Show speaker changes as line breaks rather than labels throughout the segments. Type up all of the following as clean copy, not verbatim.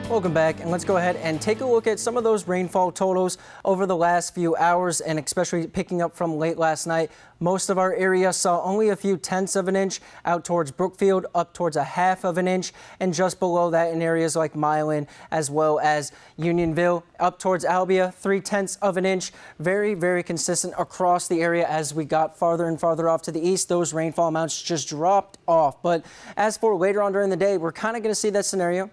Welcome back, and let's go ahead and take a look at some of those rainfall totals over the last few hours, and especially picking up from late last night. Most of our area saw only a few tenths of an inch out towards Brookfield, up towards a half of an inch, and just below that in areas like Milan as well as Unionville, up towards Albia, 3/10 of an inch. Very, very consistent across the area. As we got farther and farther off to the east, those rainfall amounts just dropped off. But as for later on during the day, we're kind of going to see that scenario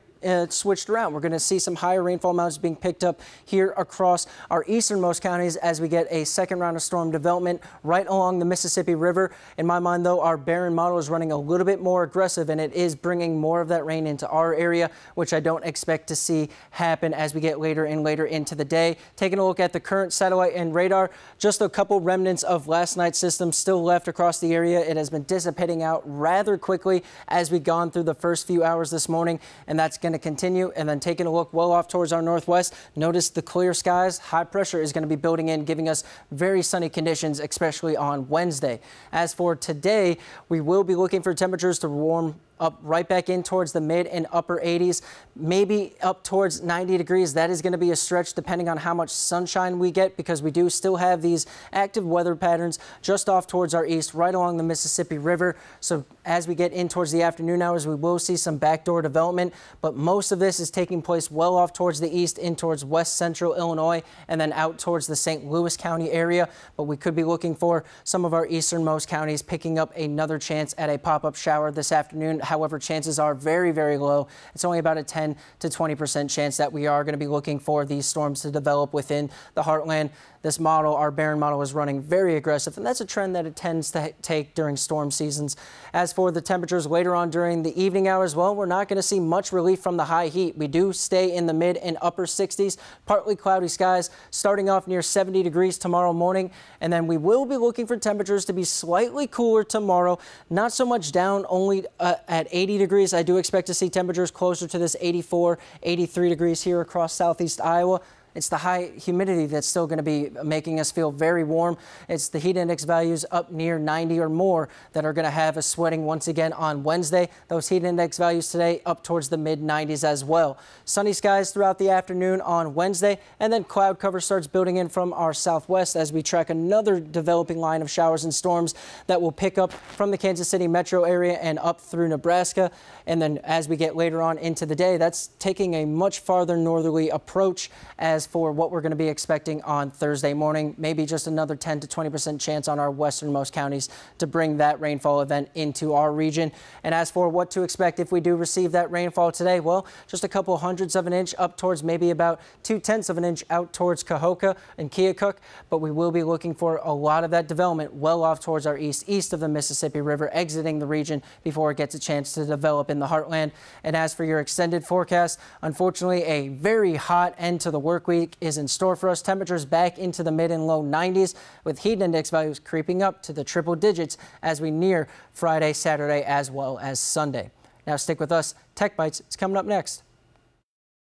switched around. We're going to see some higher rainfall amounts being picked up here across our easternmost counties as we get a second round of storm development right along the Mississippi River. In my mind, though, our Barron model is running a little bit more aggressive, and it is bringing more of that rain into our area, which I don't expect to see happen as we get later and later into the day. Taking a look at the current satellite and radar, just a couple remnants of last night's system still left across the area. It has been dissipating out rather quickly as we've gone through the first few hours this morning, and that's going to continue. And then taking a look well off towards our northwest, notice the clear skies. High pressure is going to be building in, giving us very sunny conditions, especially on Wednesday. As for today, we will be looking for temperatures to warm up right back in towards the mid and upper 80s, maybe up towards 90 degrees. That is going to be a stretch depending on how much sunshine we get, because we do still have these active weather patterns just off towards our east, right along the Mississippi River. So as we get in towards the afternoon hours, we will see some backdoor development, but most of this is taking place well off towards the east, in towards west central Illinois, and then out towards the St. Louis County area. But we could be looking for some of our easternmost counties picking up another chance at a pop-up shower this afternoon. However, chances are very, very low. It's only about a 10 to 20% chance that we are going to be looking for these storms to develop within the heartland. This model, our Barron model, is running very aggressive, and that's a trend that it tends to take during storm seasons. As for the temperatures later on during the evening hours, well, we're not going to see much relief from the high heat. We do stay in the mid and upper 60s, partly cloudy skies, starting off near 70 degrees tomorrow morning, and then we will be looking for temperatures to be slightly cooler tomorrow. Not so much down, only at 80 degrees. I do expect to see temperatures closer to this 84, 83 degrees here across southeast Iowa. It's the high humidity that's still going to be making us feel very warm. It's the heat index values up near 90 or more that are going to have us sweating once again on Wednesday. Those heat index values today up towards the mid 90s as well. Sunny skies throughout the afternoon on Wednesday, and then cloud cover starts building in from our southwest as we track another developing line of showers and storms that will pick up from the Kansas City metro area and up through Nebraska. And then as we get later on into the day, that's taking a much farther northerly approach as for what we're going to be expecting on Thursday morning. Maybe just another 10 to 20% chance on our westernmost counties to bring that rainfall event into our region. And as for what to expect if we do receive that rainfall today, well, just a couple hundredths of an inch up towards maybe about 2/10 of an inch out towards Cahokia and Keokuk. But we will be looking for a lot of that development well off towards our east of the Mississippi River, exiting the region before it gets a chance to develop in the heartland. And as for your extended forecast, unfortunately, a very hot end to the work week is in store for us. Temperatures back into the mid and low 90s, with heat index values creeping up to the triple digits as we near Friday, Saturday, as well as Sunday. Now stick with us. Tech Bites, it's coming up next.